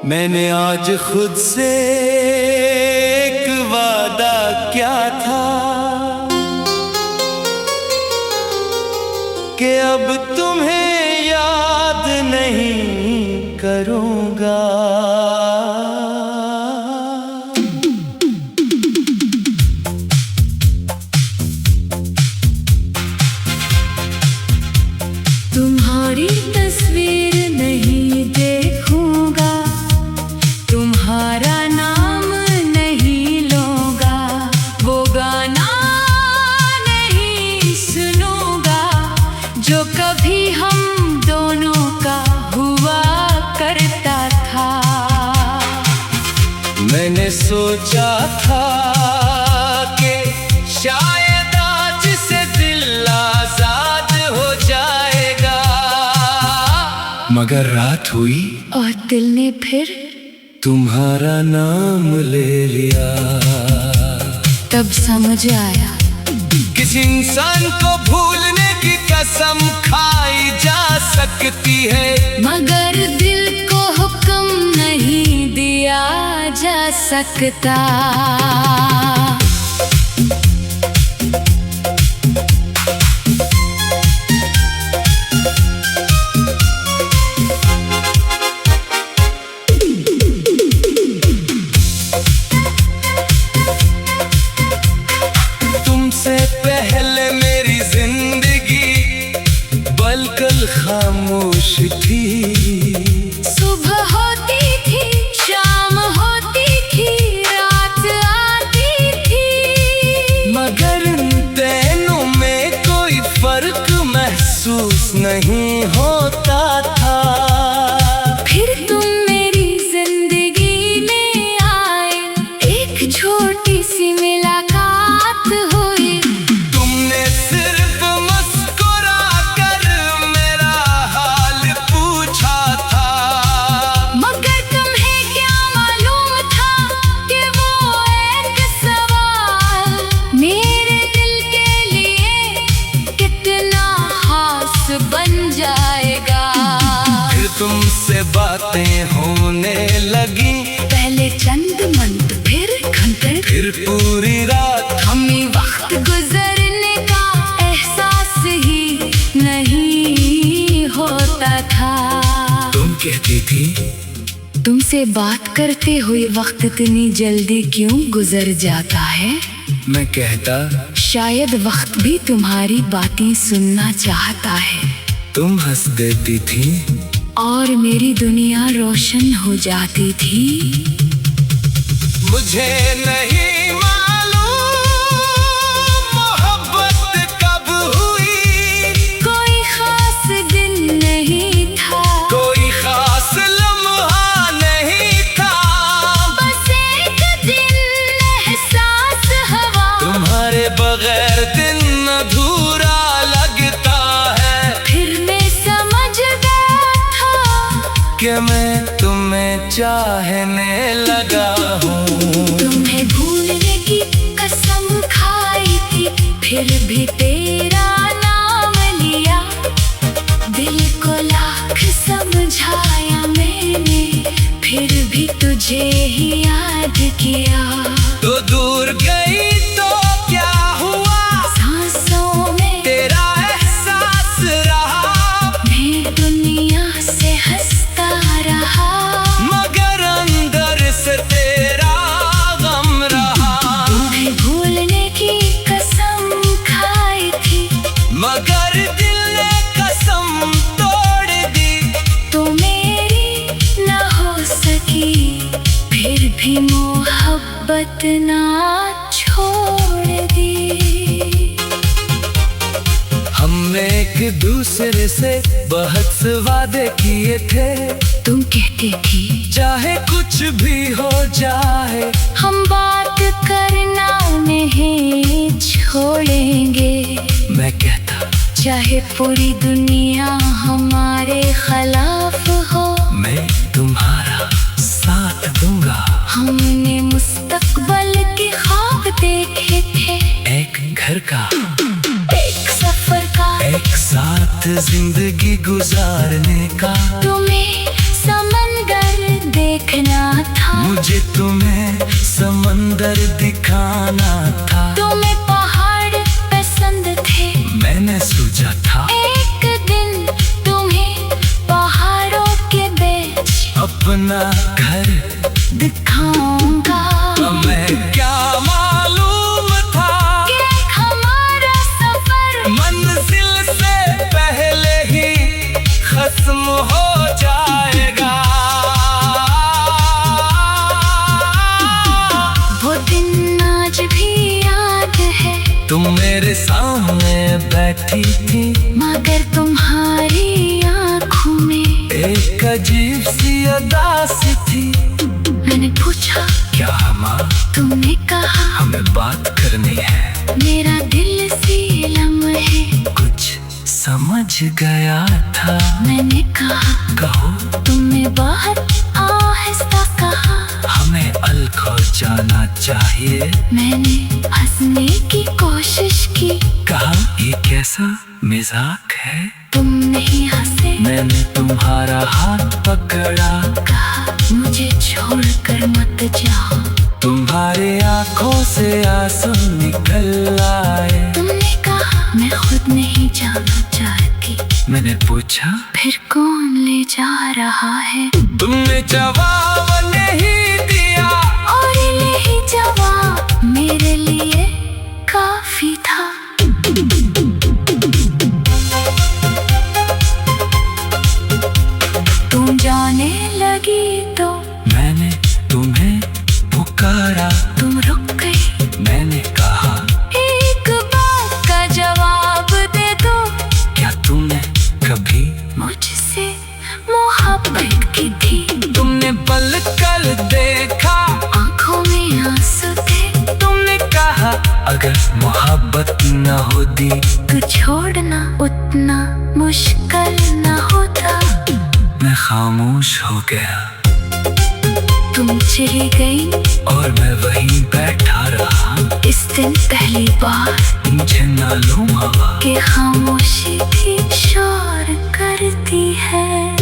मैंने आज खुद से एक वादा क्या था कि अब तुम्हें याद नहीं करूँगा। तुम्हारी तस्वीर नहीं देखूंगा, तुम्हारा नाम नहीं लूंगा, वो गाना नहीं सुनूंगा जो कभी हम दोनों का हुआ करता था। मैंने सोचा था कि शायद आज से दिल आजाद हो जाएगा, मगर रात हुई और दिल ने फिर तुम्हारा नाम ले लिया। तब समझ आया किसी इंसान को भूलने की कसम खाई जा सकती है, मगर दिल को हुक्म नहीं दिया जा सकता। तुमसे पहले मेरी जिंदगी बलकल खामोश थी। सुबह होती थी, शाम होती थी, रात आती थी, मगर इन दोनों में कोई फर्क महसूस नहीं होता था। फिर तुम मेरी जिंदगी में आए, एक छोटी सी मुलाकात हुई। तुमने सिर्फ मुस्कुरा कर मेरा हाल पूछा था, मगर तुम्हें क्या मालूम था कि वो एक सवाल मेरे दिल के लिए कितना खास बन जाएगा। फिर तुमसे बातें होने लगी, पहले चंद मंत, फिर घंटे, फिर पूरी रात। हमें वक्त गुजरने का एहसास ही नहीं होता था। तुम कहती थी तुमसे बात करते हुए वक्त इतनी जल्दी क्यों गुजर जाता है। मैं कहता शायद वक्त भी तुम्हारी बातें सुनना चाहता है। तुम हंस देती थी और मेरी दुनिया रोशन हो जाती थी। मुझे नहीं मालूम मोहब्बत कब हुई, कोई खास दिन नहीं था, कोई खास लम्हा नहीं था, बस एक दिन एहसास हुआ। तुम्हारे बगैर दिन अधूरा लगता है। फिर मैं समझ गया था कि मैं तुम्हें चाहने लगा हूँ। तुम्हें भूलने की कसम खाई थी, फिर भी तेरा नाम लिया। दिल को लाख समझाया मैंने, फिर भी तुझे ही याद किया। तो दूर गई तो क्या हुआ, सांसों में तेरा एहसास रहा, मैं दुनिया से हंसता रहा, मगर अंदर से तेरा गम रहा। तुम्हें भूलने की कसम खाई थी, मगर दिल ने कसम तोड़ दी, तो मेरी न हो सकी, फिर भी मोहब्बत ना छोड़ दी। हमने एक दूसरे से बहुत से वादे किए थे, तुम कहती थी चाहे कुछ भी हो जाए हम बात करना नहीं छोड़ेंगे। मैं कहता चाहे पूरी दुनिया हमारे खिलाफ हो, मैं तुम्हारा साथ दूंगा। हमने मुस्तकबल के ख्वाब देखे थे, एक घर का, एक सफर का, एक साथ जिंदगी गुजारने का। तुम्हें समंदर देखना था, मुझे तुम्हें समंदर दिखाना था। तुम्हें पहाड़ पसंद थे, मैंने सोचा था एक दिन तुम्हें पहाड़ों के बीच अपना घर दिखाऊंगा। मैं क्या मालूम था कि हमारा सफर मंजिल से पहले ही खत्म हो जाएगा। वो दिन आज भी याद है, तुम मेरे सामने बैठी थी, मगर तुम्हारी आंखों में एक अजीब सी अदा सी थी। मैंने पूछा क्या माँ, तुमने कहा हमें बात करनी है। मेरा दिल सी लम्हे कुछ समझ गया था। मैंने कहा कहो, तुमने बहुत आहिस्ता कहा, हमें अलग जाना चाहिए। मैंने हंसने की कोशिश की, कहा ये कैसा मजाक है। तुम नहीं हंसे, मैंने तुम्हारा हाथ पकड़ा, कहा मुझे छोड़कर मत जाओ। तुम्हारे आंखों से आंसू निकल आए। तुमने कहा मैं खुद नहीं जाना चाहती। मैंने पूछा फिर कौन ले जा रहा है, तुमने जवाब नहीं दिया, और यही जवाब मेरे लिए काफी था। तुम जाने लगी तो मैंने तुम्हें पुकारा, तुम रुक गई। मैंने कहा एक बात का जवाब दे दो, क्या तुमने कभी मुझसे मोहब्बत की थी। तुमने पलकर देखा, आंखों में आंसू थे। तुमने कहा अगर मोहब्बत न होती तो छोड़ना उतना मुश्किल न होता। मैं खामोश हो गया तुम चली गई और मैं वहीं बैठा रहा। इस दिन पहली बार मुझे मालूम हुआ कि खामोशी भी शोर करती है।